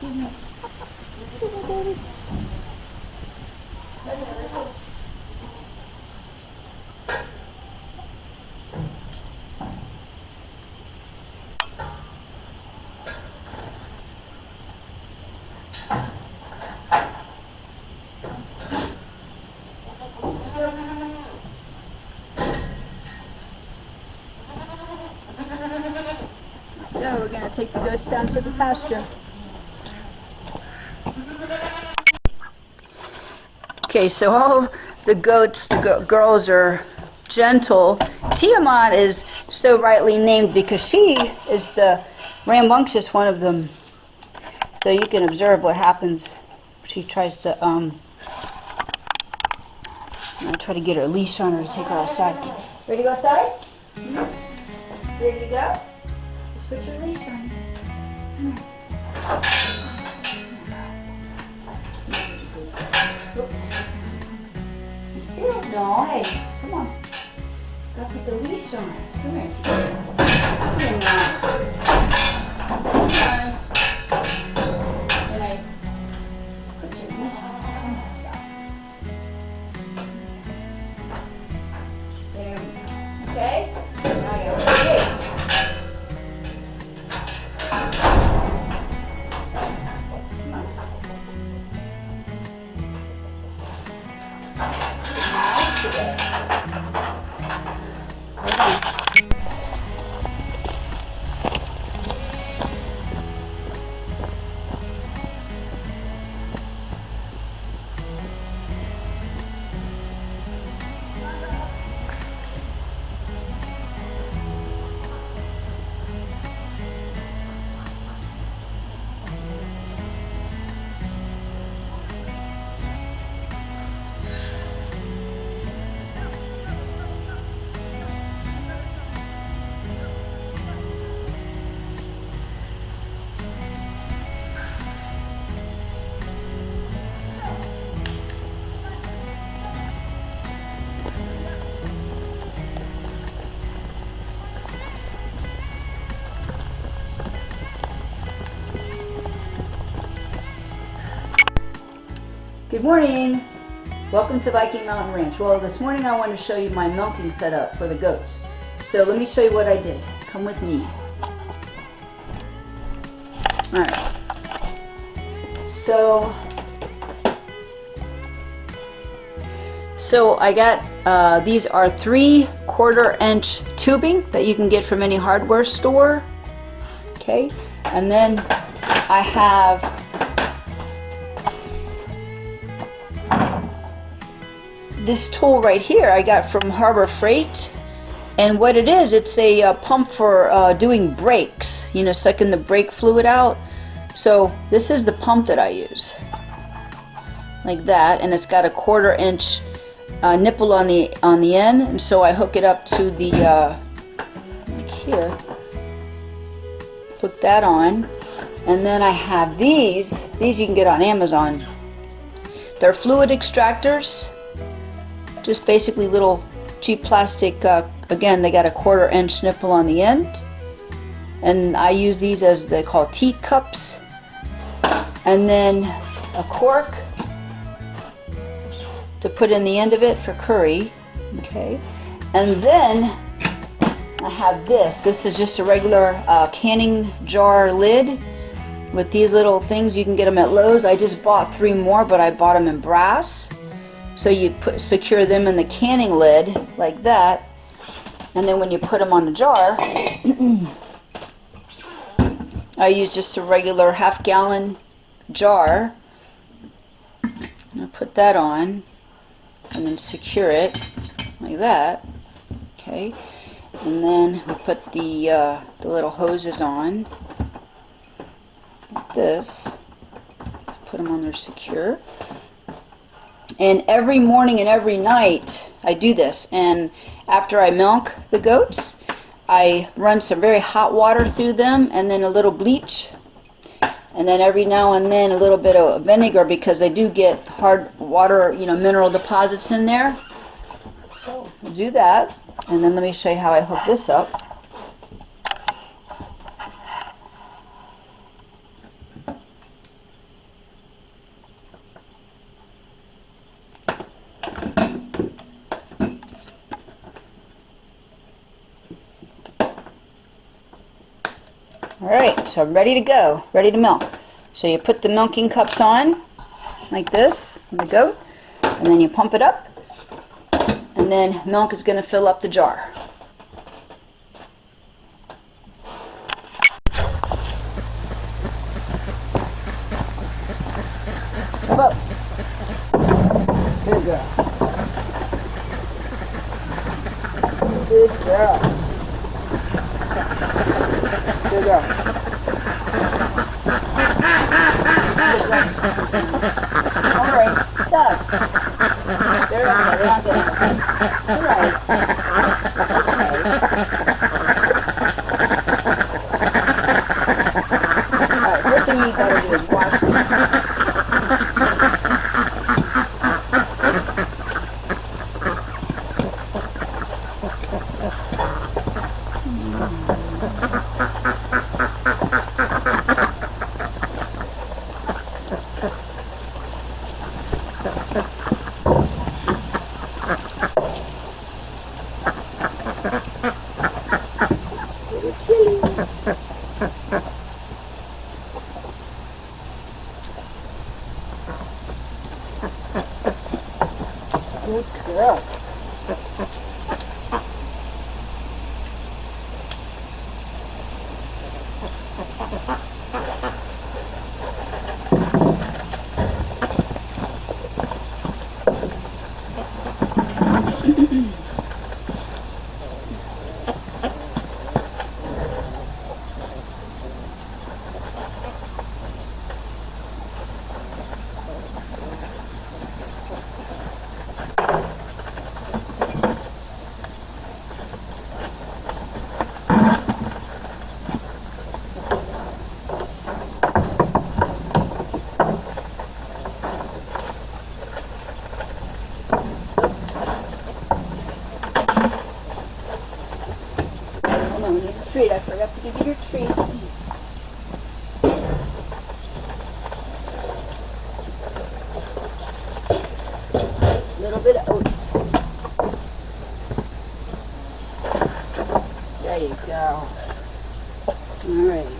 Let's go. We're going to take the goats down to the pasture. Okay, so all the goats, the girls are gentle. Tiamat is so rightly named because she is the rambunctious one of them. So you can observe what happens. She tries to, I try to get her leash on her to take her outside. Ready to go outside? Mm-hmm. Ready to go? Just put your leash on. Still? No, hey, come on. Gotta put the leash on. Come here. Come here now. Come on. Okay. Let's put your leash on. Come on. There we go. Okay? Now you're ready. Good morning! Welcome to Viking Mountain Ranch. Well, this morning I wanted to show you my milking setup for the goats. So let me show you what I did. Come with me. Alright. So I got, these are 3/4 inch tubing that you can get from any hardware store. Okay. And then I have this tool right here I got from Harbor Freight, and what it is, it's a pump for doing brakes, you know, sucking the brake fluid out. So this is the pump that I use, like that, and it's got a 1/4 inch nipple on the end, and so I hook it up to the like here, put that on, and then I have these you can get on Amazon. They're fluid extractors. Just basically little cheap plastic, again, they got a 1/4 inch nipple on the end. And I use these as they call teat cups. And then a cork to put in the end of it for curry. Okay. And then I have this. This is just a regular canning jar lid with these little things. You can get them at Lowe's. I just bought 3 more, but I bought them in brass. So you secure them in the canning lid like that, and then when you put them on the jar, I use just a regular 1/2 gallon jar, and I put that on, and then secure it like that. Okay, and then we put the little hoses on like this. Put them on there secure. And every morning and every night I do this, and after I milk the goats I run some very hot water through them and then a little bleach, and then every now and then a little bit of vinegar because they do get hard water, you know, mineral deposits in there. So I'll do that, and then let me show you how I hook this up. Alright, so I'm ready to go, ready to milk. So you put the milking cups on, like this, there we go, and then you pump it up, and then milk is going to fill up the jar. Come up. Good girl. Good girl. Good girl. Alright, ducks. They're okay, they're not getting it. It's alright. It's okay. Alright, first thing you gotta do is wash them. Good girl. Treat. I forgot to give you your treat. A little bit of oats. There you go. All right.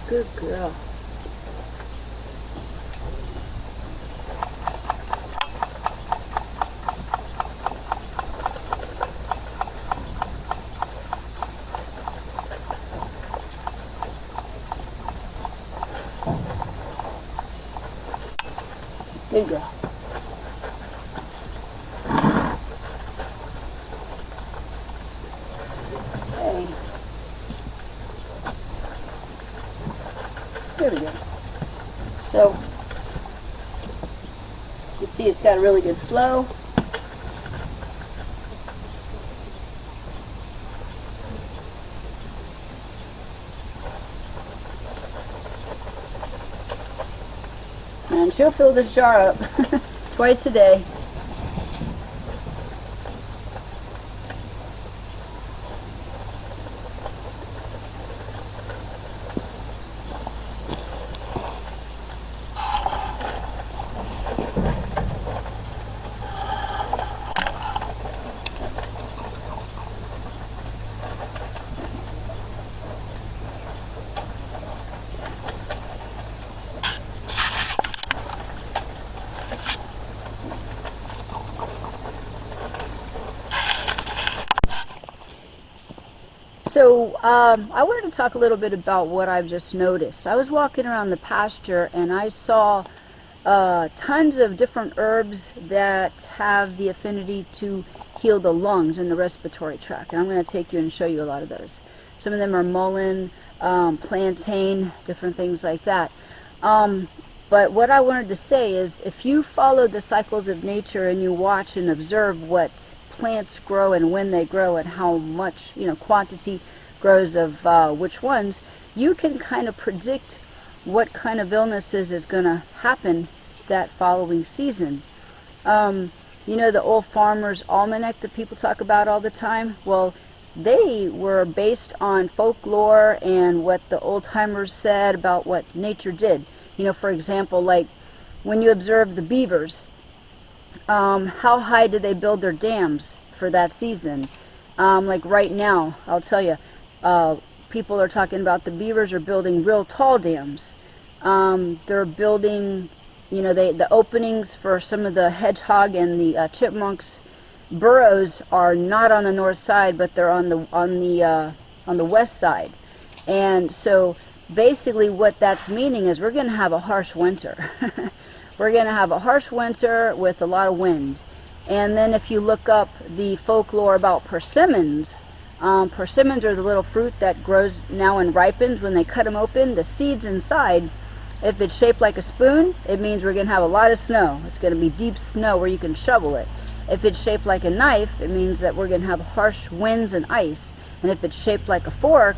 Good girl. Good girl. Okay. There we go. So, you can see it's got a really good flow. And she'll fill this jar up twice a day. So I wanted to talk a little bit about what I've just noticed. I was walking around the pasture and I saw tons of different herbs that have the affinity to heal the lungs and the respiratory tract. And I'm going to take you and show you a lot of those. Some of them are mullein, plantain, different things like that. But what I wanted to say is if you follow the cycles of nature and you watch and observe what plants grow and when they grow and how much, quantity grows of which ones, you can kind of predict what kind of illnesses is going to happen that following season. The old farmer's almanac that people talk about all the time, well, they were based on folklore and what the old timers said about what nature did. For example, like when you observe the beavers, how high do they build their dams for that season? Like right now, I'll tell you, people are talking about the beavers are building real tall dams. They're building, you know, the openings for some of the hedgehog and the chipmunks burrows are not on the north side, but they're on the west side. And so basically what that's meaning is we're going to have a harsh winter. We're going to have a harsh winter with a lot of wind. And then if you look up the folklore about persimmons, persimmons are the little fruit that grows now and ripens. When they cut them open, the seeds inside, if it's shaped like a spoon, it means we're going to have a lot of snow. It's going to be deep snow where you can shovel it. If it's shaped like a knife, it means that we're going to have harsh winds and ice. And if it's shaped like a fork,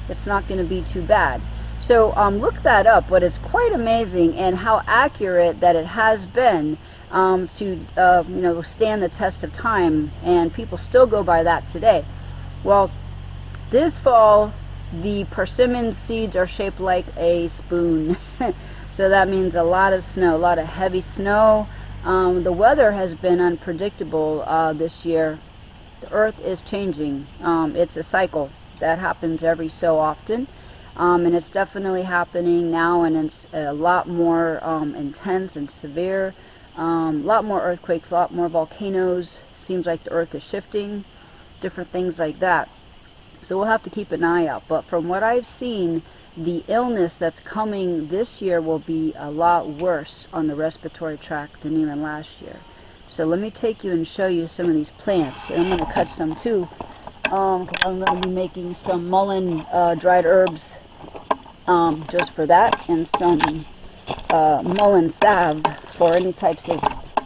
it's not going to be too bad. So look that up, but it's quite amazing and how accurate that it has been to you know, stand the test of time, and people still go by that today. Well, this fall the persimmon seeds are shaped like a spoon. So that means a lot of snow, a lot of heavy snow. The weather has been unpredictable this year. The earth is changing. It's a cycle that happens every so often. And it's definitely happening now, and it's a lot more intense and severe. A lot more earthquakes, a lot more volcanoes. Seems like the earth is shifting, different things like that. So we'll have to keep an eye out. But from what I've seen, the illness that's coming this year will be a lot worse on the respiratory tract than even last year. So let me take you and show you some of these plants. And I'm going to cut some too, because I'm going to be making some mullein dried herbs just for that, and some mullein salve for any types of,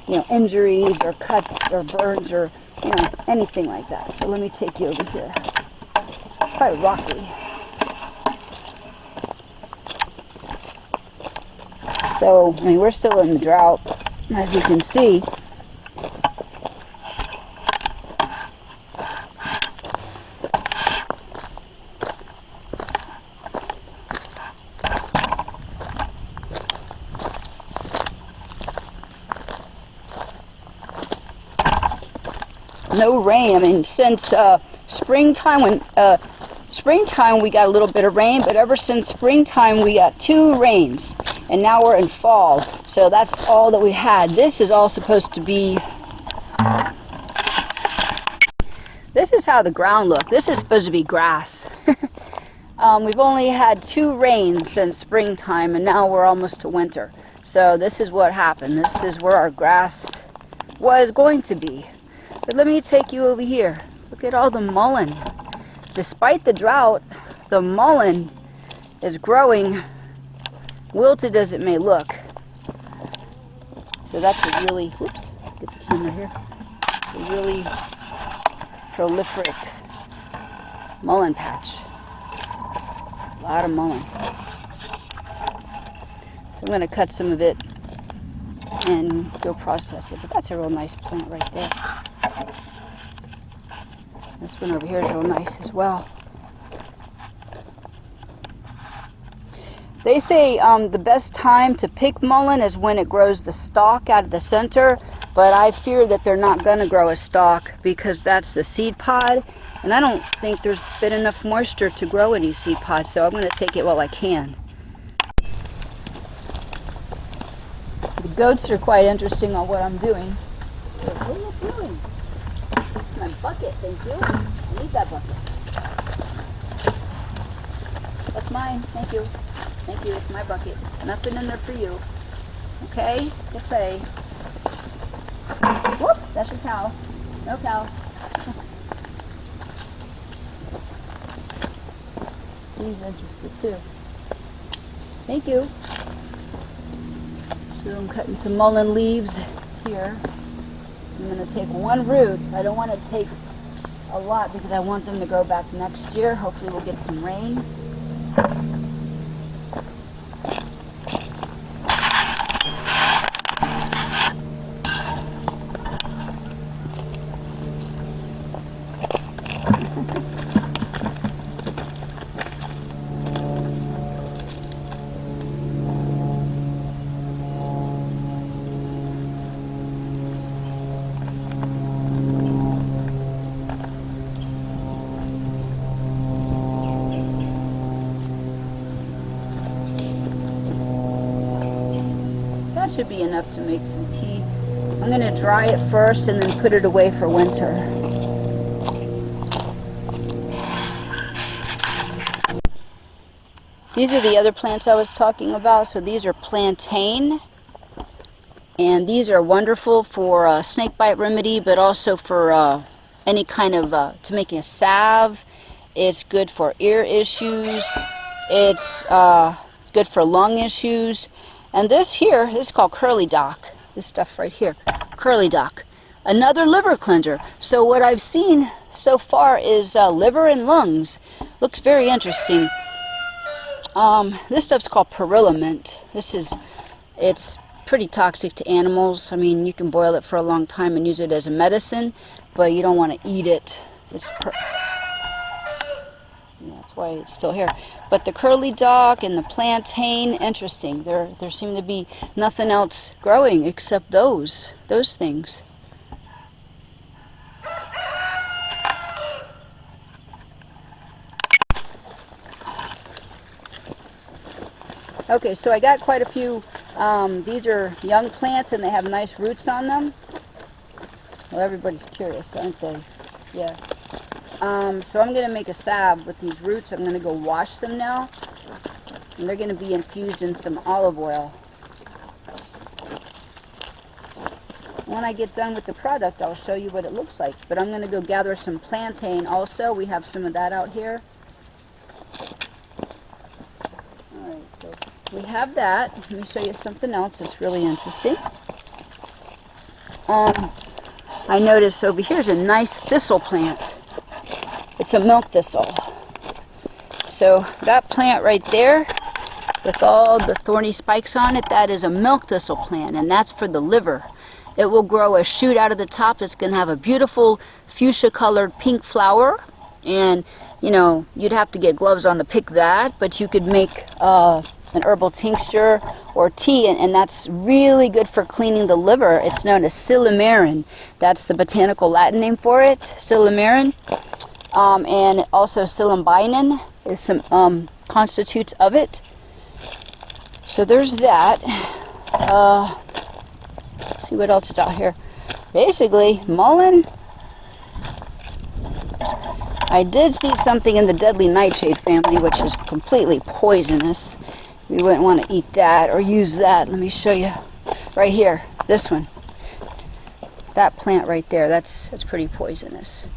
you know, injuries or cuts or burns or, you know, anything like that. So let me take you over here. It's quite rocky. So, I mean, we're still in the drought, as you can see. No rain. I mean, since springtime, springtime we got a little bit of rain, but ever since springtime we got 2 rains, and now we're in fall. So that's all that we had. This is all supposed to be. This is how the ground looks. This is supposed to be grass. We've only had 2 rains since springtime, and now we're almost to winter. So this is what happened. This is where our grass was going to be. But let me take you over here. Look at all the mullein. Despite the drought, the mullein is growing, wilted as it may look. So that's a really, whoops, get the camera here, a really prolific mullein patch. A lot of mullein. So I'm going to cut some of it and go process it. But that's a real nice plant right there. This one over here is real nice as well. They say the best time to pick mullein is when it grows the stalk out of the center, but I fear that they're not going to grow a stalk because that's the seed pod, and I don't think there's been enough moisture to grow any seed pod, so I'm going to take it while I can. The goats are quite interesting on what I'm doing. What are you doing? My bucket, thank you. I need that bucket. That's mine, thank you. Thank you, it's my bucket. Nothing in there for you. Okay, good play. Whoop, that's your cow. No cow. He's interested too. Thank you. So I'm cutting some mullein leaves here. I'm going to take one root. I don't want to take a lot because I want them to grow back next year. Hopefully we'll get some rain. should be enough to make some tea. I'm going to dry it first and then put it away for winter. These are the other plants I was talking about. So these are plantain. And these are wonderful for snakebite remedy, but also for any kind of, to making a salve. It's good for ear issues. It's good for lung issues. And this here is called Curly Dock. This stuff right here, Curly Dock. Another liver cleanser. So what I've seen so far is liver and lungs. Looks very interesting. This stuff's called Perilla Mint. It's pretty toxic to animals. I mean, you can boil it for a long time and use it as a medicine, but you don't want to eat it. That's why it's still here. But the Curly Dock and the plantain, interesting. There seem to be nothing else growing except those things. Okay, so I got quite a few. These are young plants and they have nice roots on them. Well, everybody's curious, aren't they? Yeah. So I'm going to make a salve with these roots. I'm going to go wash them now. And they're going to be infused in some olive oil. When I get done with the product, I'll show you what it looks like. But I'm going to go gather some plantain also. We have some of that out here. Alright, so we have that. Let me show you something else that's really interesting. I noticed over here is a nice thistle plant. It's a milk thistle. So that plant right there with all the thorny spikes on it, that is a milk thistle plant, and that's for the liver. It will grow a shoot out of the top that's going to have a beautiful fuchsia colored pink flower, and you know, you'd have to get gloves on to pick that, but you could make an herbal tincture or tea, and that's really good for cleaning the liver. It's known as silymarin. That's the botanical Latin name for it, silymarin. And also silambinin is some constitutes of it. So there's that. Let's see what else is out here. Basically, mullein. I did see something in the deadly nightshade family, which is completely poisonous. We wouldn't want to eat that or use that. Let me show you. Right here, this one. That plant right there, that's pretty poisonous.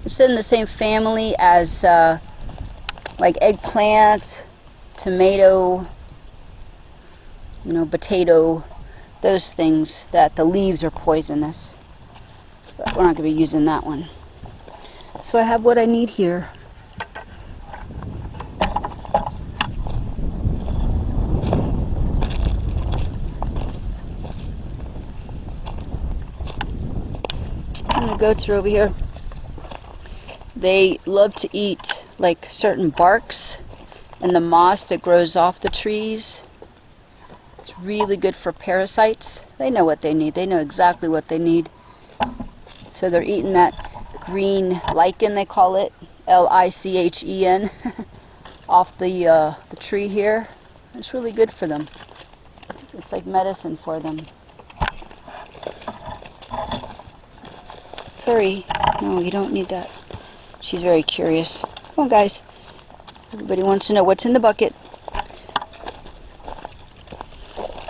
It's in the same family as like eggplant, tomato, you know, potato, those things that the leaves are poisonous. But we're not going to be using that one. So I have what I need here. And the goats are over here. They love to eat like certain barks and the moss that grows off the trees. It's really good for parasites. They know what they need. They know exactly what they need. So they're eating that green lichen, they call it, L-I-C-H-E-N, off the tree here. It's really good for them. It's like medicine for them. Hurry. No, you don't need that. She's very curious. Come on, guys. Everybody wants to know what's in the bucket.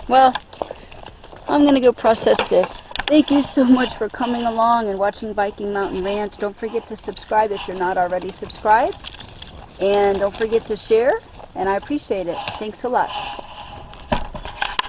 Well, I'm going to go process this. Thank you so much for coming along and watching Viking Mountain Ranch. Don't forget to subscribe if you're not already subscribed. And don't forget to share, and I appreciate it. Thanks a lot.